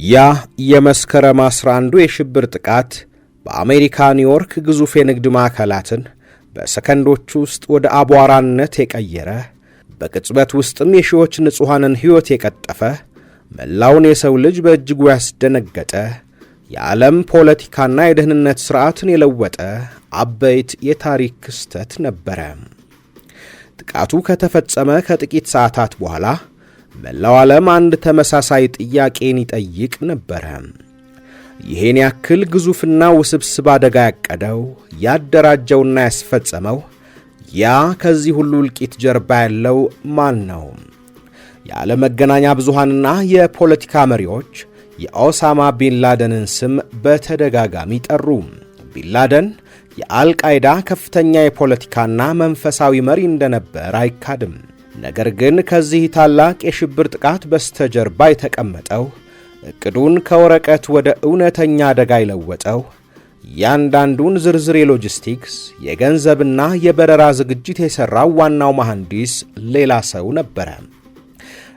ያ የመስከረም 11 የሽብር ጥቃት በአሜሪካ ኒውዮርክ ግዙፍ የንግድ ማዕከላትን በሰከንዶች ውስጥ ወደ አቧራነት የቀየረ በቅጽበት ውስጥም የሺዎች ንጹሃንን ሕይወት የቀጠፈ መላውን የሰው ልጅ በእጅጉ ያስደነገጠ የዓለም ፖለቲካና የደህንነት ሥርዓትን የለወጠ አበይት የታሪክ ክስተት ነበረ። ጥቃቱ ከተፈጸመ ከጥቂት ሰዓታት በኋላ መላው ዓለም አንድ ተመሳሳይ ጥያቄን ይጠይቅ ነበረ። ይሄን ያክል ግዙፍና ውስብስብ አደጋ ያቀደው ያደራጀውና ያስፈጸመው ያ ከዚህ ሁሉ እልቂት ጀርባ ያለው ማን ነው? የዓለም መገናኛ ብዙሃንና የፖለቲካ መሪዎች የኦሳማ ቢንላደንን ስም በተደጋጋሚ ጠሩ። ቢንላደን የአልቃይዳ ከፍተኛ የፖለቲካና መንፈሳዊ መሪ እንደነበር አይካድም። ነገር ግን ከዚህ ታላቅ የሽብር ጥቃት በስተጀርባ የተቀመጠው እቅዱን ከወረቀት ወደ እውነተኛ አደጋ የለወጠው ያንዳንዱን ዝርዝር የሎጂስቲክስ የገንዘብና የበረራ ዝግጅት የሠራው ዋናው መሐንዲስ ሌላ ሰው ነበረ።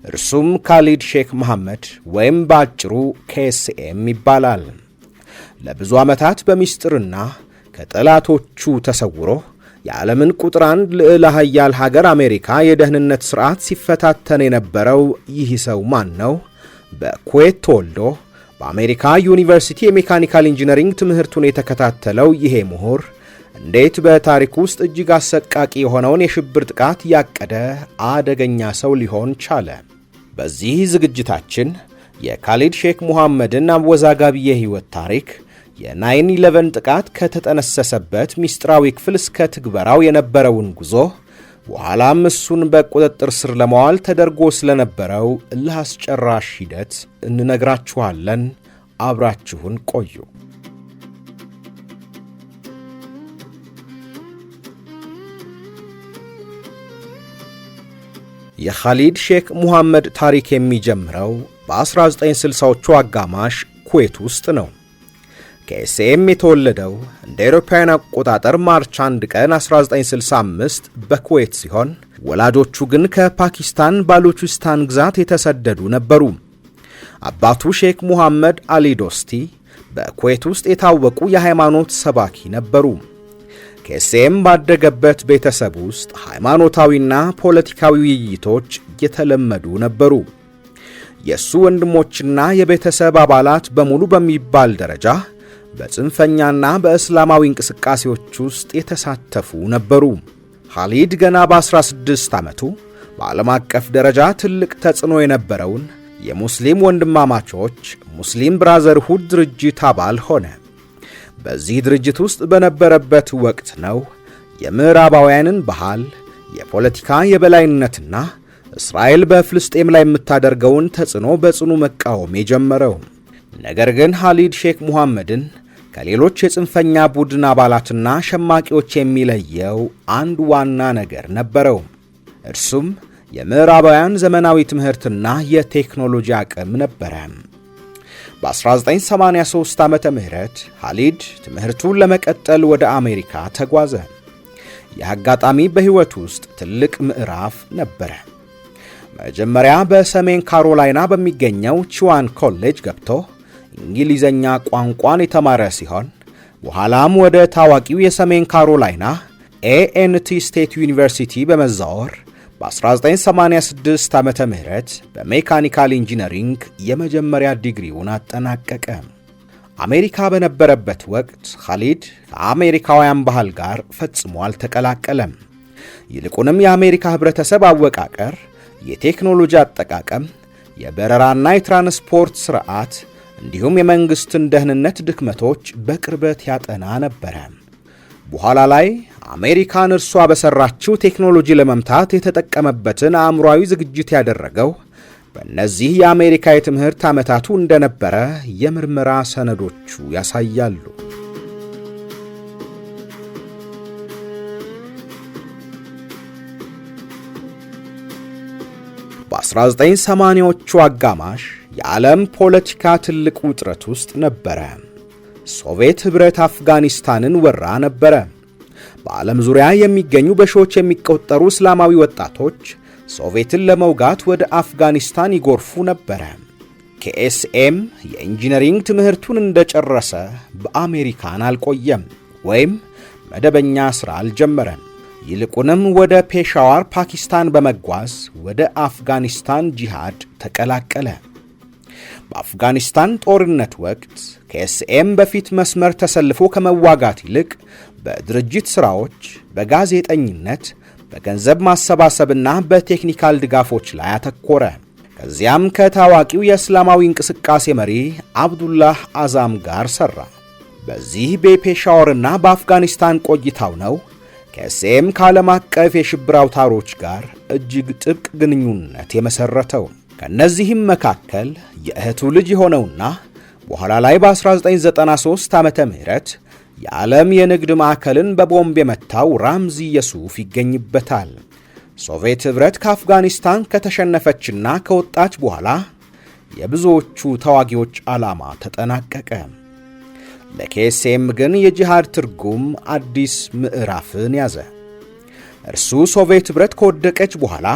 እርሱም ካሊድ ሼክ መሐመድ ወይም በአጭሩ KSM ይባላል። ለብዙ ዓመታት በሚስጥርና ከጠላቶቹ ተሰውሮ የዓለምን ቁጥር አንድ ልዕለ ኃያል ሀገር አሜሪካ የደህንነት ሥርዓት ሲፈታተን የነበረው ይህ ሰው ማን ነው? በኩዌት ተወልዶ በአሜሪካ ዩኒቨርሲቲ የሜካኒካል ኢንጂነሪንግ ትምህርቱን የተከታተለው ይሄ ምሁር እንዴት በታሪክ ውስጥ እጅግ አሰቃቂ የሆነውን የሽብር ጥቃት ያቀደ አደገኛ ሰው ሊሆን ቻለ? በዚህ ዝግጅታችን የካሊድ ሼክ መሐመድን አወዛጋቢ የሕይወት ታሪክ፣ የ9/11 ጥቃት ከተጠነሰሰበት ሚስጥራዊ ክፍል እስከ ትግበራው የነበረውን ጉዞ፣ በኋላም እሱን በቁጥጥር ስር ለማዋል ተደርጎ ስለነበረው እልህ አስጨራሽ ሂደት እንነግራችኋለን። አብራችሁን ቆዩ። የካሊድ ሼክ መሐመድ ታሪክ የሚጀምረው በ1960ዎቹ አጋማሽ ኩዌት ውስጥ ነው። KSM የተወለደው እንደ አውሮፓውያን አቆጣጠር ማርች 1 ቀን 1965 በኩዌት ሲሆን ወላጆቹ ግን ከፓኪስታን ባሉቺስታን ግዛት የተሰደዱ ነበሩ። አባቱ ሼክ መሐመድ አሊ ዶስቲ በኩዌት ውስጥ የታወቁ የሃይማኖት ሰባኪ ነበሩ። KSM ባደገበት ቤተሰብ ውስጥ ሃይማኖታዊና ፖለቲካዊ ውይይቶች የተለመዱ ነበሩ። የሱ ወንድሞችና የቤተሰብ አባላት በሙሉ በሚባል ደረጃ በጽንፈኛና በእስላማዊ እንቅስቃሴዎች ውስጥ የተሳተፉ ነበሩ። ካሊድ ገና በ16 ዓመቱ በዓለም አቀፍ ደረጃ ትልቅ ተጽዕኖ የነበረውን የሙስሊም ወንድማማቾች ሙስሊም ብራዘርሁድ ድርጅት አባል ሆነ። በዚህ ድርጅት ውስጥ በነበረበት ወቅት ነው የምዕራባውያንን ባህል፣ የፖለቲካ የበላይነትና እስራኤል በፍልስጤም ላይ የምታደርገውን ተጽዕኖ በጽኑ መቃወም የጀመረው። ነገር ግን ካሊድ ሼክ መሐመድን ከሌሎች የጽንፈኛ ቡድን አባላትና ሸማቂዎች የሚለየው አንድ ዋና ነገር ነበረው። እርሱም የምዕራባውያን ዘመናዊ ትምህርትና የቴክኖሎጂ አቅም ነበረ። በ1983 ዓመተ ምህረት ካሊድ ትምህርቱን ለመቀጠል ወደ አሜሪካ ተጓዘ። ይህ አጋጣሚ በሕይወቱ ውስጥ ትልቅ ምዕራፍ ነበረ። መጀመሪያ በሰሜን ካሮላይና በሚገኘው ቺዋን ኮሌጅ ገብቶ እንግሊዘኛ ቋንቋን የተማረ ሲሆን በኋላም ወደ ታዋቂው የሰሜን ካሮላይና ANT ስቴት ዩኒቨርሲቲ በመዛወር በ1986 ዓመተ ምህረት በሜካኒካል ኢንጂነሪንግ የመጀመሪያ ዲግሪውን አጠናቀቀ። አሜሪካ በነበረበት ወቅት ካሊድ ከአሜሪካውያን ባህል ጋር ፈጽሞ አልተቀላቀለም። ይልቁንም የአሜሪካ ህብረተሰብ አወቃቀር፣ የቴክኖሎጂ አጠቃቀም፣ የበረራና የትራንስፖርት ሥርዓት እንዲሁም የመንግሥትን ደህንነት ድክመቶች በቅርበት ያጠና ነበረ። በኋላ ላይ አሜሪካን እርሷ በሠራችው ቴክኖሎጂ ለመምታት የተጠቀመበትን አእምሯዊ ዝግጅት ያደረገው በእነዚህ የአሜሪካ የትምህርት ዓመታቱ እንደነበረ የምርመራ ሰነዶቹ ያሳያሉ። በ1980ዎቹ አጋማሽ የዓለም ፖለቲካ ትልቅ ውጥረት ውስጥ ነበረ። ሶቪየት ኅብረት አፍጋኒስታንን ወራ ነበረ። በዓለም ዙሪያ የሚገኙ በሺዎች የሚቆጠሩ እስላማዊ ወጣቶች ሶቪየትን ለመውጋት ወደ አፍጋኒስታን ይጎርፉ ነበረ። ኬኤስኤም የኢንጂነሪንግ ትምህርቱን እንደጨረሰ በአሜሪካን አልቆየም ወይም መደበኛ ሥራ አልጀመረም። ይልቁንም ወደ ፔሻዋር ፓኪስታን በመጓዝ ወደ አፍጋኒስታን ጂሃድ ተቀላቀለ። በአፍጋኒስታን ጦርነት ወቅት ኬኤስኤም በፊት መስመር ተሰልፎ ከመዋጋት ይልቅ በድርጅት ሥራዎች፣ በጋዜጠኝነት፣ በገንዘብ ማሰባሰብና በቴክኒካል ድጋፎች ላይ አተኮረ። ከዚያም ከታዋቂው የእስላማዊ እንቅስቃሴ መሪ አብዱላህ አዛም ጋር ሠራ። በዚህ በፔሻወርና በአፍጋኒስታን ቆይታው ነው ኬኤስኤም ከዓለም አቀፍ የሽብር አውታሮች ጋር እጅግ ጥብቅ ግንኙነት የመሠረተው። ከእነዚህም መካከል የእህቱ ልጅ የሆነውና በኋላ ላይ በ1993 ዓመተ ምህረት የዓለም የንግድ ማዕከልን በቦምብ የመታው ራምዚ የሱፍ ይገኝበታል። ሶቪየት ኅብረት ከአፍጋኒስታን ከተሸነፈችና ከወጣች በኋላ የብዙዎቹ ተዋጊዎች ዓላማ ተጠናቀቀ። ለኬኤስኤም ግን የጂሃድ ትርጉም አዲስ ምዕራፍን ያዘ። እርሱ ሶቪየት ኅብረት ከወደቀች በኋላ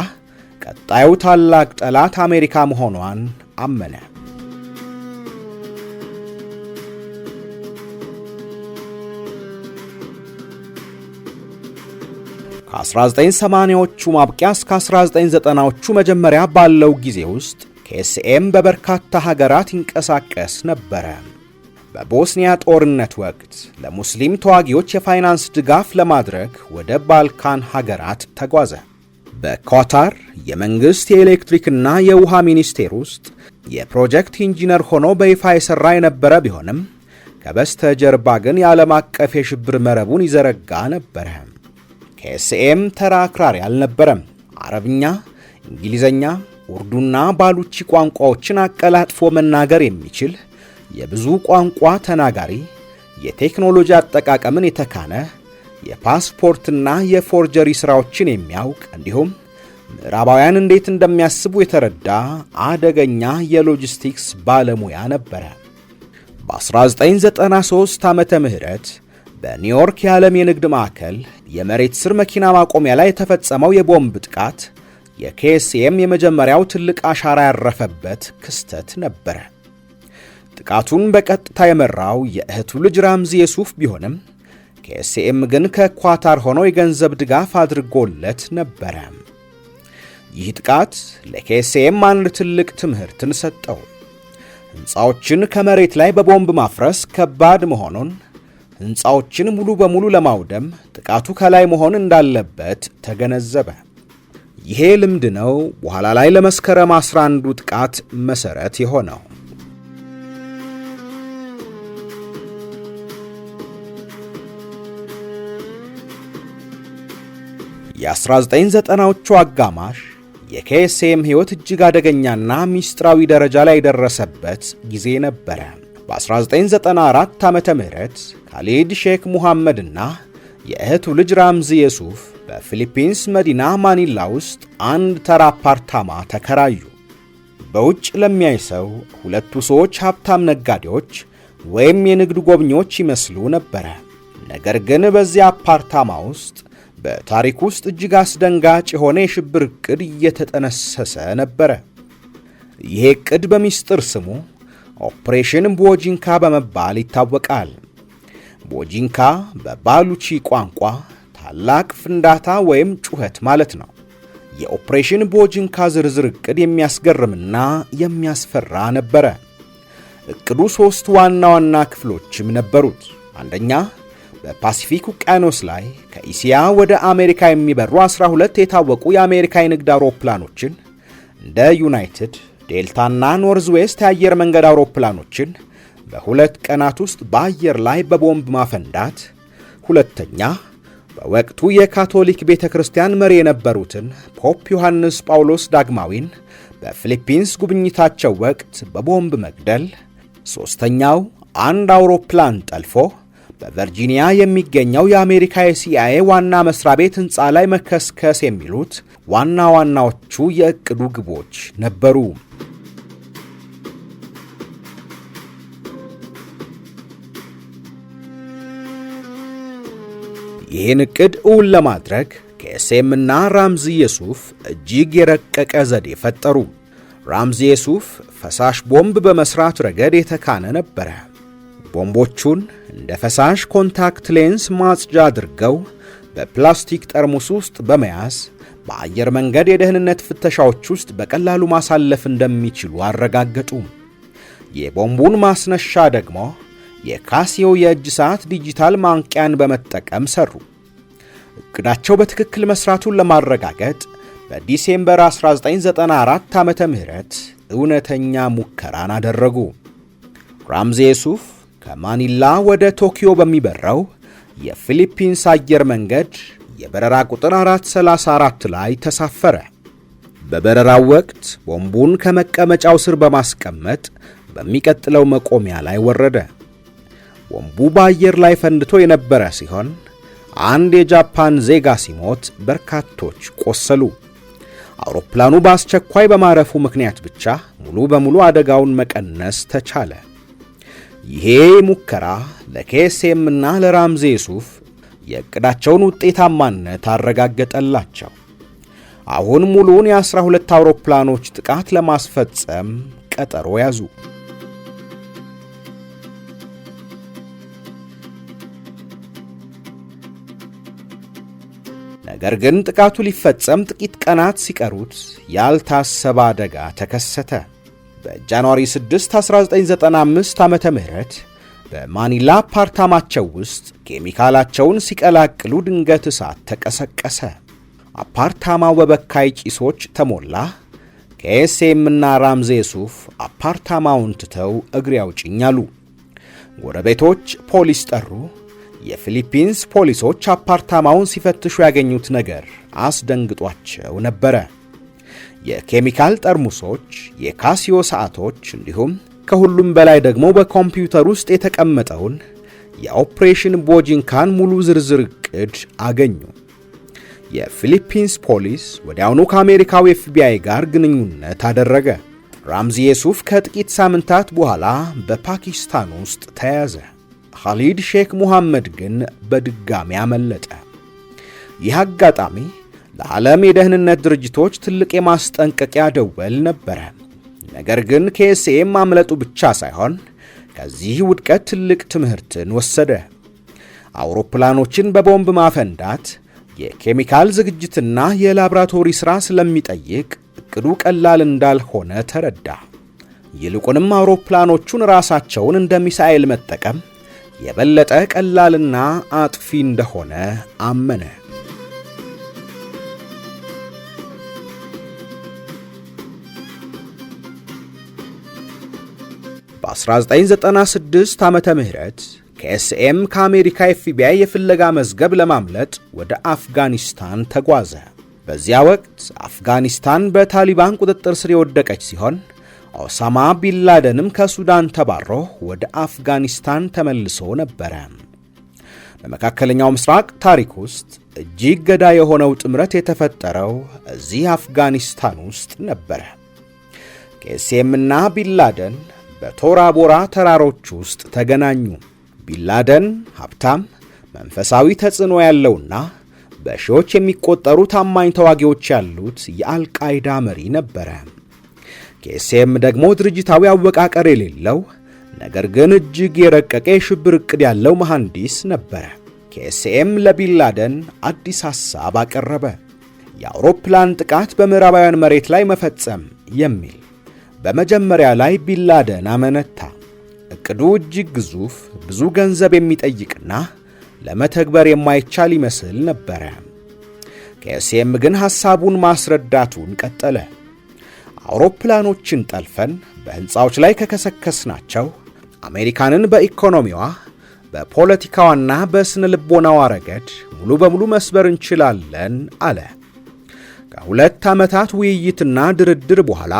ቀጣዩ ታላቅ ጠላት አሜሪካ መሆኗን አመነ። ከ1980ዎቹ ማብቂያ እስከ 1990ዎቹ መጀመሪያ ባለው ጊዜ ውስጥ ኬኤስኤም በበርካታ ሀገራት ይንቀሳቀስ ነበረ። በቦስኒያ ጦርነት ወቅት ለሙስሊም ተዋጊዎች የፋይናንስ ድጋፍ ለማድረግ ወደ ባልካን ሀገራት ተጓዘ። በኳታር የመንግሥት የኤሌክትሪክና የውሃ ሚኒስቴር ውስጥ የፕሮጀክት ኢንጂነር ሆኖ በይፋ የሠራ የነበረ ቢሆንም ከበስተጀርባ ግን የዓለም አቀፍ የሽብር መረቡን ይዘረጋ ነበረ። ኬኤስኤም ተራ አክራሪ አልነበረም። አረብኛ፣ እንግሊዘኛ፣ ኡርዱና ባሉቺ ቋንቋዎችን አቀላጥፎ መናገር የሚችል የብዙ ቋንቋ ተናጋሪ፣ የቴክኖሎጂ አጠቃቀምን የተካነ፣ የፓስፖርትና የፎርጀሪ ሥራዎችን የሚያውቅ እንዲሁም ምዕራባውያን እንዴት እንደሚያስቡ የተረዳ አደገኛ የሎጂስቲክስ ባለሙያ ነበረ። በ1993 ዓመተ ምህረት በኒውዮርክ የዓለም የንግድ ማዕከል የመሬት ስር መኪና ማቆሚያ ላይ የተፈጸመው የቦምብ ጥቃት የኬኤስኤም የመጀመሪያው ትልቅ አሻራ ያረፈበት ክስተት ነበረ። ጥቃቱን በቀጥታ የመራው የእህቱ ልጅ ራምዚ የሱፍ ቢሆንም ኬኤስኤም ግን ከኳታር ሆኖ የገንዘብ ድጋፍ አድርጎለት ነበረ። ይህ ጥቃት ለኬኤስኤም አንድ ትልቅ ትምህርትን ሰጠው። ሕንፃዎችን ከመሬት ላይ በቦምብ ማፍረስ ከባድ መሆኑን፣ ሕንፃዎችን ሙሉ በሙሉ ለማውደም ጥቃቱ ከላይ መሆን እንዳለበት ተገነዘበ። ይሄ ልምድ ነው በኋላ ላይ ለመስከረም 11ዱ ጥቃት መሠረት የሆነው። የ1990ዎቹ አጋማሽ የኬኤስኤም ሕይወት እጅግ አደገኛና ሚስጥራዊ ደረጃ ላይ የደረሰበት ጊዜ ነበረ። በ1994 ዓመተ ምህረት ካሊድ ሼክ ሙሐመድና የእህቱ ልጅ ራምዚ የሱፍ በፊሊፒንስ መዲና ማኒላ ውስጥ አንድ ተራ አፓርታማ ተከራዩ። በውጭ ለሚያይ ሰው ሁለቱ ሰዎች ሀብታም ነጋዴዎች ወይም የንግድ ጎብኚዎች ይመስሉ ነበረ። ነገር ግን በዚያ አፓርታማ ውስጥ በታሪክ ውስጥ እጅግ አስደንጋጭ የሆነ የሽብር ዕቅድ እየተጠነሰሰ ነበረ። ይሄ ዕቅድ በሚስጥር ስሙ ኦፕሬሽን ቦጂንካ በመባል ይታወቃል። ቦጂንካ በባሉቺ ቋንቋ ታላቅ ፍንዳታ ወይም ጩኸት ማለት ነው። የኦፕሬሽን ቦጂንካ ዝርዝር ዕቅድ የሚያስገርምና የሚያስፈራ ነበረ። ዕቅዱ 3 ዋና ዋና ክፍሎችም ነበሩት። አንደኛ፣ በፓሲፊክ ውቅያኖስ ላይ ከኢሲያ ወደ አሜሪካ የሚበሩ 12 የታወቁ የአሜሪካ የንግድ አውሮፕላኖችን እንደ ዩናይትድ፣ ዴልታና ኖርዝ ዌስት የአየር መንገድ አውሮፕላኖችን በ2 ቀናት ውስጥ በአየር ላይ በቦምብ ማፈንዳት። ሁለተኛ፣ በወቅቱ የካቶሊክ ቤተ ክርስቲያን መሪ የነበሩትን ፖፕ ዮሐንስ ጳውሎስ ዳግማዊን በፊሊፒንስ ጉብኝታቸው ወቅት በቦምብ መግደል። ሦስተኛው፣ አንድ አውሮፕላን ጠልፎ በቨርጂኒያ የሚገኘው የአሜሪካ የሲአይኤ ዋና መስሪያ ቤት ሕንፃ ላይ መከስከስ የሚሉት ዋና ዋናዎቹ የዕቅዱ ግቦች ነበሩ። ይህን ዕቅድ እውን ለማድረግ ኬኤስኤም እና ራምዚ የሱፍ እጅግ የረቀቀ ዘዴ ፈጠሩ። ራምዚ ዩሱፍ ፈሳሽ ቦምብ በመስራት ረገድ የተካነ ነበረ። ቦምቦቹን እንደ ፈሳሽ ኮንታክት ሌንስ ማጽጃ አድርገው በፕላስቲክ ጠርሙስ ውስጥ በመያዝ በአየር መንገድ የደህንነት ፍተሻዎች ውስጥ በቀላሉ ማሳለፍ እንደሚችሉ አረጋገጡ። የቦምቡን ማስነሻ ደግሞ የካሲዮ የእጅ ሰዓት ዲጂታል ማንቂያን በመጠቀም ሰሩ። እቅዳቸው በትክክል መስራቱን ለማረጋገጥ በዲሴምበር 1994 ዓመተ ምህረት እውነተኛ ሙከራን አደረጉ። ራምዚ ዩሱፍ ከማኒላ ወደ ቶኪዮ በሚበራው የፊሊፒንስ አየር መንገድ የበረራ ቁጥር 434 ላይ ተሳፈረ። በበረራው ወቅት ቦምቡን ከመቀመጫው ስር በማስቀመጥ በሚቀጥለው መቆሚያ ላይ ወረደ። ቦምቡ በአየር ላይ ፈንድቶ የነበረ ሲሆን አንድ የጃፓን ዜጋ ሲሞት በርካቶች ቆሰሉ። አውሮፕላኑ በአስቸኳይ በማረፉ ምክንያት ብቻ ሙሉ በሙሉ አደጋውን መቀነስ ተቻለ። ይሄ ሙከራ ለኬኤስኤም እና ለራምዚ ዩሱፍ የእቅዳቸውን ውጤታማነት አረጋገጠላቸው። አሁን ሙሉውን የ12 አውሮፕላኖች ጥቃት ለማስፈጸም ቀጠሮ ያዙ። ነገር ግን ጥቃቱ ሊፈጸም ጥቂት ቀናት ሲቀሩት ያልታሰበ አደጋ ተከሰተ። በጃንዋሪ 6 1995 ዓመተ ምህረት በማኒላ አፓርታማቸው ውስጥ ኬሚካላቸውን ሲቀላቅሉ ድንገት እሳት ተቀሰቀሰ። አፓርታማው በበካይ ጭሶች ተሞላ። ኬኤስኤም እና ራምዚ ዩሱፍ አፓርታማውን ትተው እግሬ አውጭኝ አሉ። ጎረቤቶች ፖሊስ ጠሩ። የፊሊፒንስ ፖሊሶች አፓርታማውን ሲፈትሹ ያገኙት ነገር አስደንግጧቸው ነበረ። የኬሚካል ጠርሙሶች፣ የካሲዮ ሰዓቶች እንዲሁም ከሁሉም በላይ ደግሞ በኮምፒውተር ውስጥ የተቀመጠውን የኦፕሬሽን ቦጂንካን ሙሉ ዝርዝር ዕቅድ አገኙ። የፊሊፒንስ ፖሊስ ወዲያውኑ ከአሜሪካው ኤፍቢአይ ጋር ግንኙነት አደረገ። ራምዚ ዩሱፍ ከጥቂት ሳምንታት በኋላ በፓኪስታን ውስጥ ተያዘ። ኻሊድ ሼክ ሙሐመድ ግን በድጋሚ አመለጠ። ይህ አጋጣሚ ለዓለም የደህንነት ድርጅቶች ትልቅ የማስጠንቀቂያ ደወል ነበረ። ነገር ግን ኬኤስኤም ማምለጡ ብቻ ሳይሆን ከዚህ ውድቀት ትልቅ ትምህርትን ወሰደ። አውሮፕላኖችን በቦምብ ማፈንዳት የኬሚካል ዝግጅትና የላብራቶሪ ሥራ ስለሚጠይቅ እቅዱ ቀላል እንዳልሆነ ተረዳ። ይልቁንም አውሮፕላኖቹን ራሳቸውን እንደ ሚሳኤል መጠቀም የበለጠ ቀላልና አጥፊ እንደሆነ አመነ። በ1996 ዓመተ ምህረት ኬኤስኤም ከአሜሪካ ኤፍቢአይ የፍለጋ መዝገብ ለማምለጥ ወደ አፍጋኒስታን ተጓዘ። በዚያ ወቅት አፍጋኒስታን በታሊባን ቁጥጥር ስር የወደቀች ሲሆን ኦሳማ ቢንላደንም ከሱዳን ተባሮ ወደ አፍጋኒስታን ተመልሶ ነበረ። በመካከለኛው ምስራቅ ታሪክ ውስጥ እጅግ ገዳይ የሆነው ጥምረት የተፈጠረው እዚህ አፍጋኒስታን ውስጥ ነበረ። ኬኤስኤም እና ቢንላደን በቶራ ቦራ ተራሮች ውስጥ ተገናኙ። ቢንላደን ሀብታም፣ መንፈሳዊ ተጽዕኖ ያለውና በሺዎች የሚቆጠሩ ታማኝ ተዋጊዎች ያሉት የአልቃይዳ መሪ ነበረ። ኬኤስኤም ደግሞ ድርጅታዊ አወቃቀር የሌለው ነገር ግን እጅግ የረቀቀ የሽብር ዕቅድ ያለው መሐንዲስ ነበረ። ኬኤስኤም ለቢንላደን አዲስ ሐሳብ አቀረበ። የአውሮፕላን ጥቃት በምዕራባውያን መሬት ላይ መፈጸም የሚል። በመጀመሪያ ላይ ቢንላደን አመነታ። ዕቅዱ እጅግ ግዙፍ፣ ብዙ ገንዘብ የሚጠይቅና ለመተግበር የማይቻል ይመስል ነበረ። ኬኤስኤም ግን ሐሳቡን ማስረዳቱን ቀጠለ። አውሮፕላኖችን ጠልፈን በሕንፃዎች ላይ ከከሰከስናቸው አሜሪካንን በኢኮኖሚዋ፣ በፖለቲካዋና በስነ ልቦናዋ ረገድ ሙሉ በሙሉ መስበር እንችላለን አለ። ከሁለት ዓመታት ውይይትና ድርድር በኋላ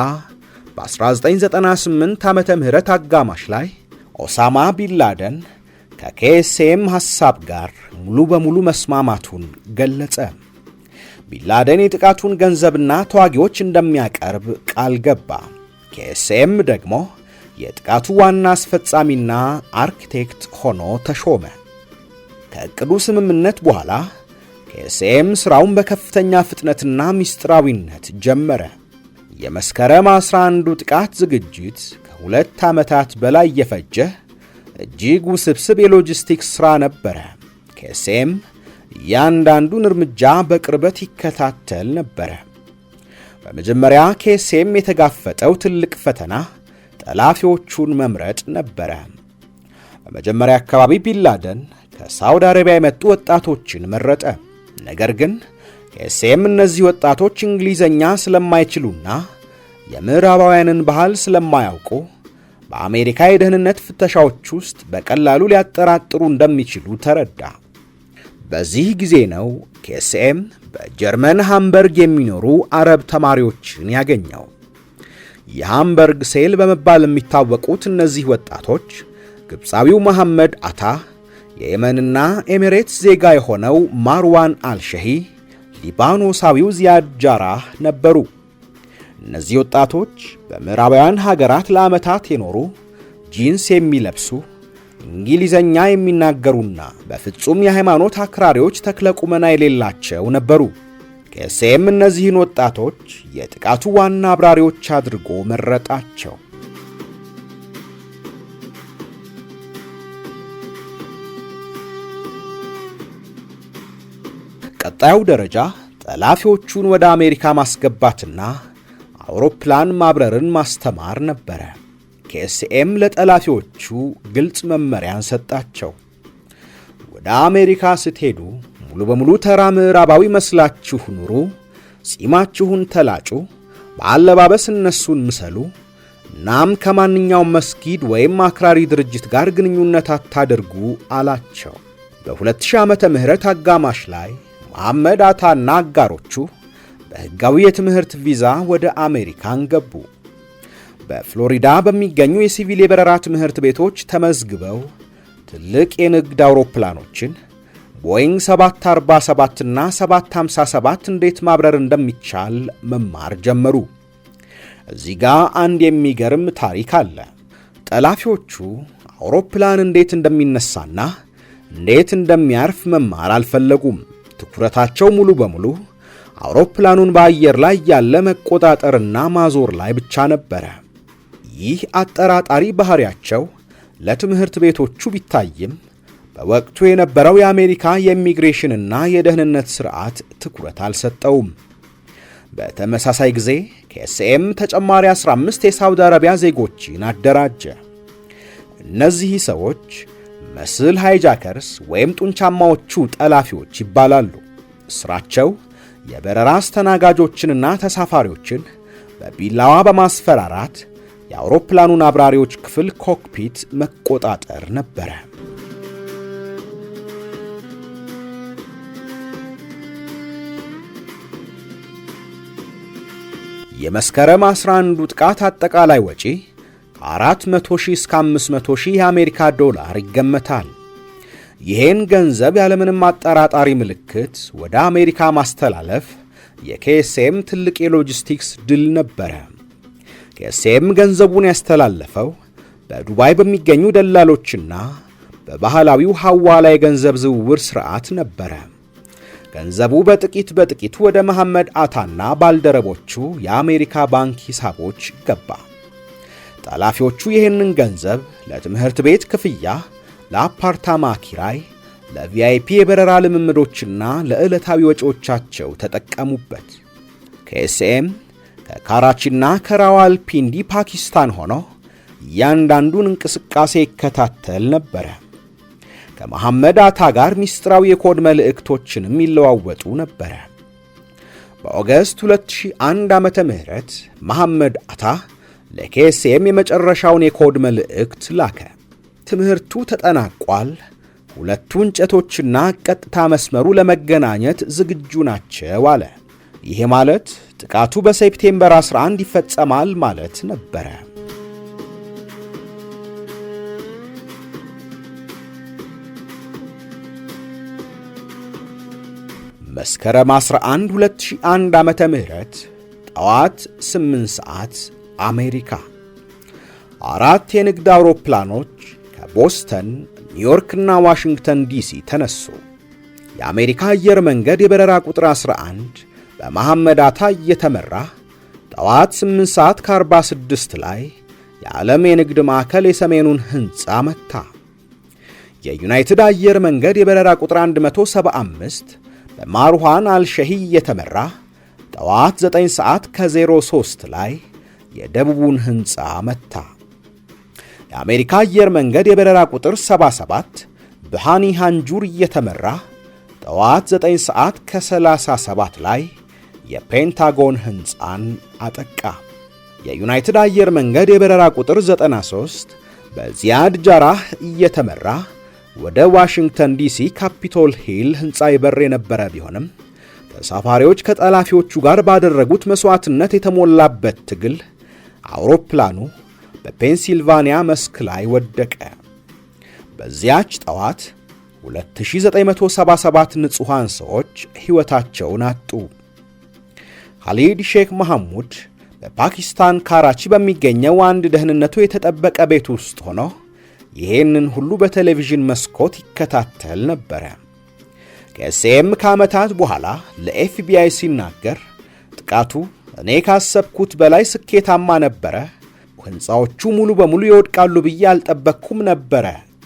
በ1998 ዓመተ ምህረት አጋማሽ ላይ ኦሳማ ቢንላደን ከኬኤስኤም ሐሳብ ጋር ሙሉ በሙሉ መስማማቱን ገለጸ። ቢንላደን የጥቃቱን ገንዘብና ተዋጊዎች እንደሚያቀርብ ቃል ገባ። ኬኤስኤም ደግሞ የጥቃቱ ዋና አስፈጻሚና አርኪቴክት ሆኖ ተሾመ። ከዕቅዱ ስምምነት በኋላ ኬኤስኤም ሥራውን በከፍተኛ ፍጥነትና ምስጢራዊነት ጀመረ። የመስከረም 11ዱ ጥቃት ዝግጅት ከ2 ዓመታት በላይ የፈጀ እጅግ ውስብስብ የሎጂስቲክስ ሥራ ነበረ። ኬሲኤም እያንዳንዱን እርምጃ በቅርበት ይከታተል ነበረ። በመጀመሪያ ኬሲኤም የተጋፈጠው ትልቅ ፈተና ጠላፊዎቹን መምረጥ ነበረ። በመጀመሪያ አካባቢ ቢንላደን ከሳውዲ አረቢያ የመጡ ወጣቶችን መረጠ። ነገር ግን ኬሲኤም እነዚህ ወጣቶች እንግሊዘኛ ስለማይችሉና የምዕራባውያንን ባህል ስለማያውቁ በአሜሪካ የደህንነት ፍተሻዎች ውስጥ በቀላሉ ሊያጠራጥሩ እንደሚችሉ ተረዳ። በዚህ ጊዜ ነው ኬሲኤም በጀርመን ሃምበርግ የሚኖሩ አረብ ተማሪዎችን ያገኘው። የሃምበርግ ሴል በመባል የሚታወቁት እነዚህ ወጣቶች ግብፃዊው መሐመድ አታ፣ የየመንና ኤሚሬትስ ዜጋ የሆነው ማርዋን አልሸሂ፣ ሊባኖሳዊው ዚያድ ጃራህ ነበሩ። እነዚህ ወጣቶች በምዕራባውያን ሀገራት ለዓመታት የኖሩ፣ ጂንስ የሚለብሱ፣ እንግሊዘኛ የሚናገሩና በፍጹም የሃይማኖት አክራሪዎች ተክለቁመና የሌላቸው ነበሩ። ኬሲኤም እነዚህን ወጣቶች የጥቃቱ ዋና አብራሪዎች አድርጎ መረጣቸው። ቀጣዩ ደረጃ ጠላፊዎቹን ወደ አሜሪካ ማስገባትና አውሮፕላን ማብረርን ማስተማር ነበረ። ኬሲኤም ለጠላፊዎቹ ግልጽ መመሪያን ሰጣቸው። ወደ አሜሪካ ስትሄዱ ሙሉ በሙሉ ተራ ምዕራባዊ መስላችሁ ኑሩ፣ ጺማችሁን ተላጩ፣ በአለባበስ እነሱን ምሰሉ፣ እናም ከማንኛውም መስጊድ ወይም አክራሪ ድርጅት ጋር ግንኙነት አታድርጉ አላቸው። በ2000 ዓመተ ምህረት አጋማሽ ላይ መሐመድ አታና አጋሮቹ በሕጋዊ የትምህርት ቪዛ ወደ አሜሪካን ገቡ። በፍሎሪዳ በሚገኙ የሲቪል የበረራ ትምህርት ቤቶች ተመዝግበው ትልቅ የንግድ አውሮፕላኖችን ቦይንግ 747 እና 757 እንዴት ማብረር እንደሚቻል መማር ጀመሩ። እዚህ ጋር አንድ የሚገርም ታሪክ አለ። ጠላፊዎቹ አውሮፕላን እንዴት እንደሚነሳና እንዴት እንደሚያርፍ መማር አልፈለጉም። ትኩረታቸው ሙሉ በሙሉ አውሮፕላኑን በአየር ላይ ያለ መቆጣጠርና ማዞር ላይ ብቻ ነበረ። ይህ አጠራጣሪ ባህሪያቸው ለትምህርት ቤቶቹ ቢታይም በወቅቱ የነበረው የአሜሪካ የኢሚግሬሽንና የደህንነት ሥርዓት ትኩረት አልሰጠውም። በተመሳሳይ ጊዜ ኬሲኤም ተጨማሪ 15 የሳውዲ አረቢያ ዜጎችን አደራጀ። እነዚህ ሰዎች መስል ሃይጃከርስ ወይም ጡንቻማዎቹ ጠላፊዎች ይባላሉ። ሥራቸው የበረራ አስተናጋጆችንና ተሳፋሪዎችን በቢላዋ በማስፈራራት የአውሮፕላኑን አብራሪዎች ክፍል ኮክፒት መቆጣጠር ነበረ። የመስከረም 11ዱ ጥቃት አጠቃላይ ወጪ ከ400,000 እስከ 500,000 የአሜሪካ ዶላር ይገመታል። ይህን ገንዘብ ያለምንም አጠራጣሪ ምልክት ወደ አሜሪካ ማስተላለፍ የኬሲኤም ትልቅ የሎጂስቲክስ ድል ነበረ። ኬሲኤም ገንዘቡን ያስተላለፈው በዱባይ በሚገኙ ደላሎችና በባህላዊው ሐዋላ የገንዘብ ዝውውር ሥርዓት ነበረ። ገንዘቡ በጥቂት በጥቂቱ ወደ መሐመድ አታና ባልደረቦቹ የአሜሪካ ባንክ ሂሳቦች ገባ። ጠላፊዎቹ ይህንን ገንዘብ ለትምህርት ቤት ክፍያ፣ ለአፓርታማ ኪራይ፣ ለቪአይፒ የበረራ ልምምዶችና ለዕለታዊ ወጪዎቻቸው ተጠቀሙበት። ኬሲኤም ከካራቺና ከራዋልፒንዲ ፓኪስታን ሆኖ እያንዳንዱን እንቅስቃሴ ይከታተል ነበረ። ከመሐመድ አታ ጋር ሚስጥራዊ የኮድ መልእክቶችንም ይለዋወጡ ነበረ። በኦገስት 2001 ዓመተ ምህረት መሐመድ አታ ለኬሲኤም የመጨረሻውን የኮድ መልእክት ላከ። ትምህርቱ ተጠናቋል፣ ሁለቱ እንጨቶችና ቀጥታ መስመሩ ለመገናኘት ዝግጁ ናቸው አለ። ይሄ ማለት ጥቃቱ በሴፕቴምበር 11 ይፈጸማል ማለት ነበረ። መስከረም 11 2001 ዓመተ ምህረት ጠዋት 8 ሰዓት አሜሪካ 4 የንግድ አውሮፕላኖች ከቦስተን፣ ኒውዮርክና ዋሽንግተን ዲሲ ተነሱ። የአሜሪካ አየር መንገድ የበረራ ቁጥር 11 በመሐመድ አታ እየተመራ ጠዋት 8 ሰዓት ከ46 ላይ የዓለም የንግድ ማዕከል የሰሜኑን ሕንፃ መታ። የዩናይትድ አየር መንገድ የበረራ ቁጥር 175 በማርዋን አልሸሂ እየተመራ ጠዋት 9 ሰዓት ከ03 ላይ የደቡቡን ሕንፃ መታ። የአሜሪካ አየር መንገድ የበረራ ቁጥር 77 በሃኒ ሃንጁር እየተመራ ጠዋት 9 ሰዓት ከ37 ላይ የፔንታጎን ሕንፃን አጠቃ። የዩናይትድ አየር መንገድ የበረራ ቁጥር 93 በዚያድ ጃራህ እየተመራ ወደ ዋሽንግተን ዲሲ ካፒቶል ሂል ሕንፃ ይበር የነበረ ቢሆንም ተሳፋሪዎች ከጠላፊዎቹ ጋር ባደረጉት መስዋዕትነት የተሞላበት ትግል አውሮፕላኑ በፔንሲልቫኒያ መስክ ላይ ወደቀ። በዚያች ጠዋት 2977 ንጹሐን ሰዎች ሕይወታቸውን አጡ። ኻሊድ ሼክ መሐሙድ በፓኪስታን ካራቺ በሚገኘው አንድ ደህንነቱ የተጠበቀ ቤት ውስጥ ሆኖ ይሄንን ሁሉ በቴሌቪዥን መስኮት ይከታተል ነበረ። ከኤስኤም ከዓመታት በኋላ ለኤፍቢአይ ሲናገር ጥቃቱ እኔ ካሰብኩት በላይ ስኬታማ ነበረ፣ ሕንፃዎቹ ሙሉ በሙሉ ይወድቃሉ ብዬ አልጠበቅኩም ነበረ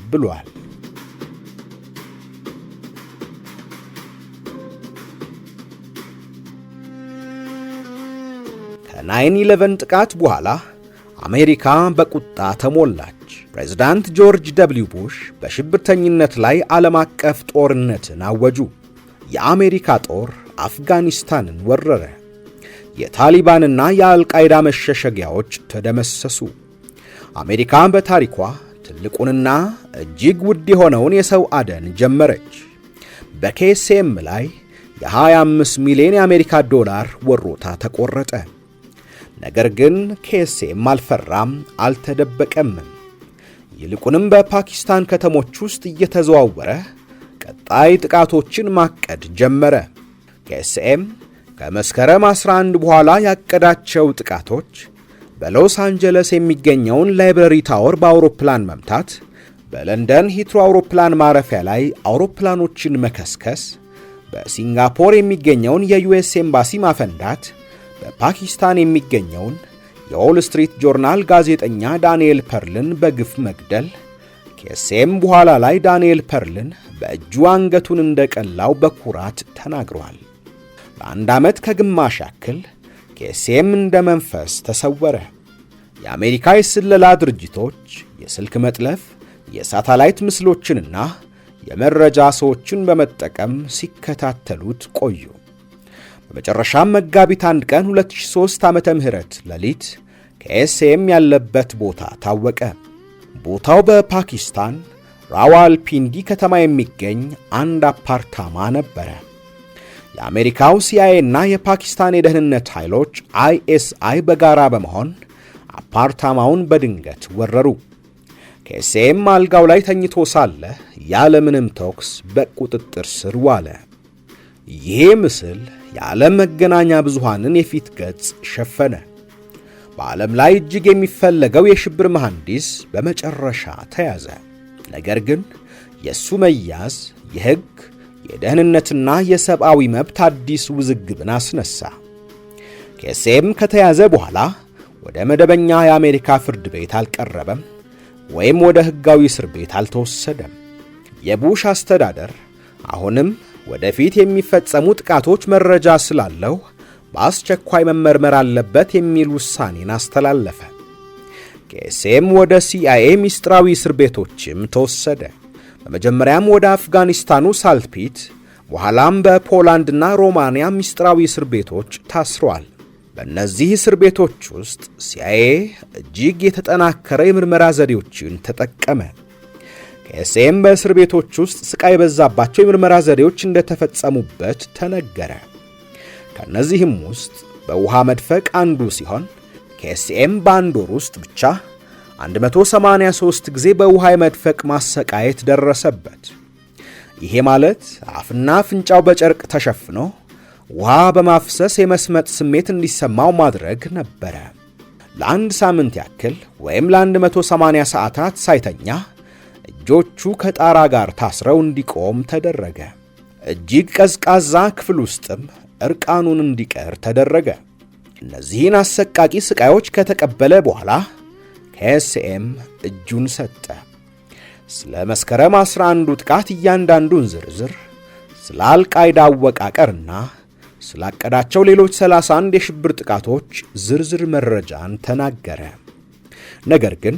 ብሏል። ከ9/11 ጥቃት በኋላ አሜሪካ በቁጣ ተሞላች። ፕሬዝዳንት ጆርጅ ደብሊው ቡሽ በሽብርተኝነት ላይ ዓለም አቀፍ ጦርነትን አወጁ። የአሜሪካ ጦር አፍጋኒስታንን ወረረ። የታሊባንና የአልቃይዳ መሸሸጊያዎች ተደመሰሱ። አሜሪካ በታሪኳ ትልቁንና እጅግ ውድ የሆነውን የሰው አደን ጀመረች። በኬስኤም ላይ የ25 ሚሊዮን የአሜሪካ ዶላር ወሮታ ተቆረጠ። ነገር ግን ኬስኤም አልፈራም፣ አልተደበቀም። ይልቁንም በፓኪስታን ከተሞች ውስጥ እየተዘዋወረ ቀጣይ ጥቃቶችን ማቀድ ጀመረ። ኬስኤም ከመስከረም 11 በኋላ ያቀዳቸው ጥቃቶች በሎስ አንጀለስ የሚገኘውን ላይብረሪ ታወር በአውሮፕላን መምታት፣ በለንደን ሂትሮ አውሮፕላን ማረፊያ ላይ አውሮፕላኖችን መከስከስ፣ በሲንጋፖር የሚገኘውን የዩኤስ ኤምባሲ ማፈንዳት፣ በፓኪስታን የሚገኘውን የዎል ስትሪት ጆርናል ጋዜጠኛ ዳንኤል ፐርልን በግፍ መግደል፣ ኬስኤም በኋላ ላይ ዳንኤል ፐርልን በእጁ አንገቱን እንደቀላው በኩራት ተናግሯል። በአንድ ዓመት ከግማሽ ያክል ኬስኤም እንደ መንፈስ ተሰወረ። የአሜሪካ የስለላ ድርጅቶች የስልክ መጥለፍ፣ የሳተላይት ምስሎችንና የመረጃ ሰዎችን በመጠቀም ሲከታተሉት ቆዩ። በመጨረሻም መጋቢት 1 ቀን 2003 ዓመተ ምህረት ሌሊት ኬስኤም ያለበት ቦታ ታወቀ። ቦታው በፓኪስታን ራዋልፒንዲ ከተማ የሚገኝ አንድ አፓርታማ ነበረ። የአሜሪካው ሲአይኤ እና የፓኪስታን የደህንነት ኃይሎች አይኤስአይ በጋራ በመሆን አፓርታማውን በድንገት ወረሩ። ኬስኤም አልጋው ላይ ተኝቶ ሳለ ያለምንም ተኩስ በቁጥጥር ስር ዋለ። ይሄ ምስል የዓለም መገናኛ ብዙሃንን የፊት ገጽ ሸፈነ። በዓለም ላይ እጅግ የሚፈለገው የሽብር መሐንዲስ በመጨረሻ ተያዘ። ነገር ግን የእሱ መያዝ የሕግ የደህንነትና የሰብአዊ መብት አዲስ ውዝግብን አስነሳ። ኬስኤም ከተያዘ በኋላ ወደ መደበኛ የአሜሪካ ፍርድ ቤት አልቀረበም ወይም ወደ ሕጋዊ እስር ቤት አልተወሰደም። የቡሽ አስተዳደር አሁንም ወደፊት የሚፈጸሙ ጥቃቶች መረጃ ስላለው በአስቸኳይ መመርመር አለበት የሚል ውሳኔን አስተላለፈ። ኬስኤም ወደ ሲአይኤ ሚስጥራዊ እስር ቤቶችም ተወሰደ። በመጀመሪያም ወደ አፍጋኒስታኑ ሳልትፒት፣ በኋላም በፖላንድና ሮማንያ ሚስጥራዊ እስር ቤቶች ታስሯል። በእነዚህ እስር ቤቶች ውስጥ ሲአይኤ እጅግ የተጠናከረ የምርመራ ዘዴዎችን ተጠቀመ። ኬስኤም በእስር ቤቶች ውስጥ ስቃይ የበዛባቸው የምርመራ ዘዴዎች እንደተፈጸሙበት ተነገረ። ከእነዚህም ውስጥ በውሃ መድፈቅ አንዱ ሲሆን ኬስኤም በአንድ ወር ውስጥ ብቻ 183 ጊዜ በውሃ የመድፈቅ ማሰቃየት ደረሰበት። ይሄ ማለት አፍና አፍንጫው በጨርቅ ተሸፍኖ ውሃ በማፍሰስ የመስመጥ ስሜት እንዲሰማው ማድረግ ነበረ። ለአንድ ሳምንት ያክል ወይም ለ180 ሰዓታት ሳይተኛ እጆቹ ከጣራ ጋር ታስረው እንዲቆም ተደረገ። እጅግ ቀዝቃዛ ክፍል ውስጥም እርቃኑን እንዲቀር ተደረገ። እነዚህን አሰቃቂ ስቃዮች ከተቀበለ በኋላ KSM እጁን ሰጠ። ስለ መስከረም 11ዱ ጥቃት እያንዳንዱን ዝርዝር፣ ስለ አልቃይዳ አወቃቀርና ስላቀዳቸው ሌሎች 31 የሽብር ጥቃቶች ዝርዝር መረጃን ተናገረ። ነገር ግን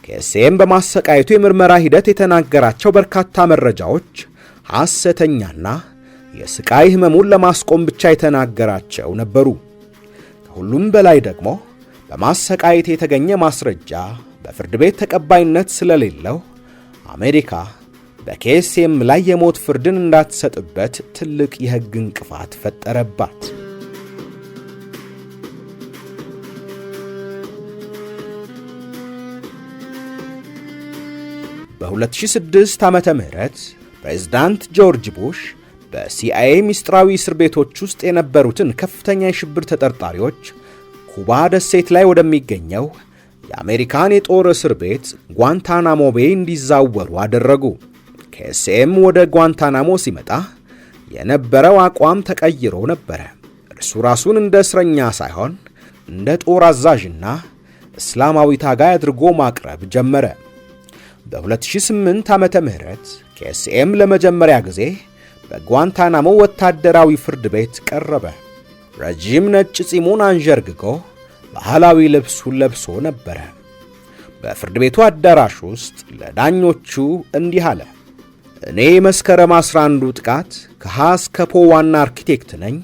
KSM በማሰቃየቱ የምርመራ ሂደት የተናገራቸው በርካታ መረጃዎች ሐሰተኛና የስቃይ ህመሙን ለማስቆም ብቻ የተናገራቸው ነበሩ። ከሁሉም በላይ ደግሞ በማሰቃየት የተገኘ ማስረጃ በፍርድ ቤት ተቀባይነት ስለሌለው አሜሪካ በKSM ላይ የሞት ፍርድን እንዳትሰጥበት ትልቅ የሕግ እንቅፋት ፈጠረባት። በ2006 ዓመተ ምህረት ፕሬዝዳንት ጆርጅ ቡሽ በሲአይኤ ሚስጥራዊ እስር ቤቶች ውስጥ የነበሩትን ከፍተኛ የሽብር ተጠርጣሪዎች ኩባ ደሴት ላይ ወደሚገኘው የአሜሪካን የጦር እስር ቤት ጓንታናሞ ቤይ እንዲዛወሩ አደረጉ። KSM ወደ ጓንታናሞ ሲመጣ የነበረው አቋም ተቀይሮ ነበረ። እርሱ ራሱን እንደ እስረኛ ሳይሆን እንደ ጦር አዛዥና እስላማዊ ታጋይ አድርጎ ማቅረብ ጀመረ። በ2008 ዓመተ ምህረት KSM ለመጀመሪያ ጊዜ በጓንታናሞ ወታደራዊ ፍርድ ቤት ቀረበ። ረጅም ነጭ ጺሙን አንዠርግጎ ባህላዊ ልብሱን ለብሶ ነበረ። በፍርድ ቤቱ አዳራሽ ውስጥ ለዳኞቹ እንዲህ አለ። እኔ መስከረም 11ዱ ጥቃት ከሀ እስከ ፖ ዋና አርኪቴክት ነኝ።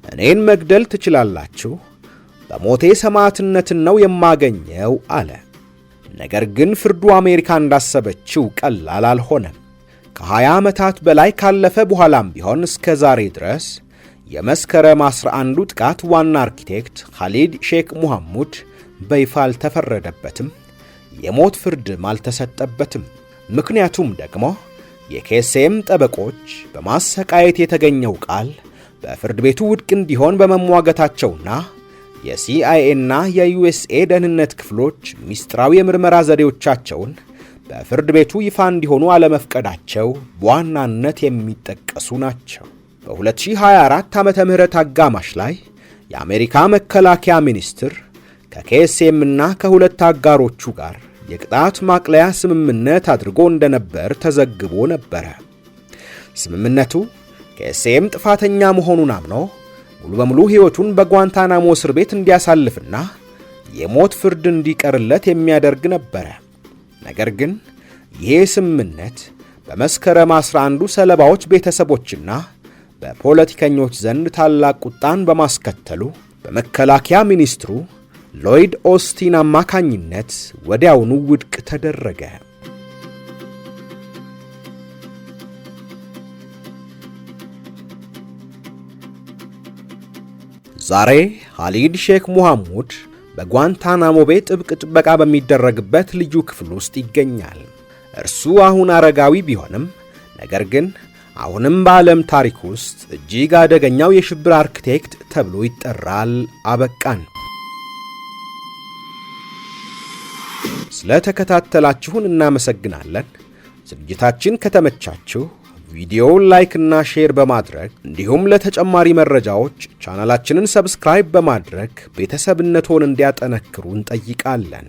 እኔን መግደል ትችላላችሁ። በሞቴ ሰማዕትነትን ነው የማገኘው አለ። ነገር ግን ፍርዱ አሜሪካ እንዳሰበችው ቀላል አልሆነም። ከ20 ዓመታት በላይ ካለፈ በኋላም ቢሆን እስከ ዛሬ ድረስ የመስከረም 11ዱ ጥቃት ዋና አርኪቴክት ኻሊድ ሼክ ሙሐሙድ በይፋ አልተፈረደበትም፣ የሞት ፍርድም አልተሰጠበትም። ምክንያቱም ደግሞ የKSM ጠበቆች በማሰቃየት የተገኘው ቃል በፍርድ ቤቱ ውድቅ እንዲሆን በመሟገታቸውና የሲአይኤና የዩኤስኤ ደህንነት ክፍሎች ሚስጥራዊ የምርመራ ዘዴዎቻቸውን በፍርድ ቤቱ ይፋ እንዲሆኑ አለመፍቀዳቸው በዋናነት የሚጠቀሱ ናቸው። በ2024 ዓመተ ምህረት አጋማሽ ላይ የአሜሪካ መከላከያ ሚኒስትር ከKSM እና ከሁለት አጋሮቹ ጋር የቅጣት ማቅለያ ስምምነት አድርጎ እንደነበር ተዘግቦ ነበረ። ስምምነቱ KSM ጥፋተኛ መሆኑን አምኖ ሙሉ በሙሉ ሕይወቱን በጓንታናሞ እስር ቤት እንዲያሳልፍና የሞት ፍርድ እንዲቀርለት የሚያደርግ ነበረ። ነገር ግን ይህ ስምምነት በመስከረም 11ዱ ሰለባዎች ቤተሰቦችና በፖለቲከኞች ዘንድ ታላቅ ቁጣን በማስከተሉ በመከላከያ ሚኒስትሩ ሎይድ ኦስቲን አማካኝነት ወዲያውኑ ውድቅ ተደረገ። ዛሬ ኻሊድ ሼክ ሙሐሙድ በጓንታናሞ ቤይ ጥብቅ ጥበቃ በሚደረግበት ልዩ ክፍል ውስጥ ይገኛል። እርሱ አሁን አረጋዊ ቢሆንም ነገር ግን አሁንም በዓለም ታሪክ ውስጥ እጅግ አደገኛው የሽብር አርክቴክት ተብሎ ይጠራል። አበቃን። ስለተከታተላችሁን እናመሰግናለን። ዝግጅታችን ከተመቻችሁ ቪዲዮውን ላይክ እና ሼር በማድረግ እንዲሁም ለተጨማሪ መረጃዎች ቻናላችንን ሰብስክራይብ በማድረግ ቤተሰብነቶን እንዲያጠነክሩ እንጠይቃለን።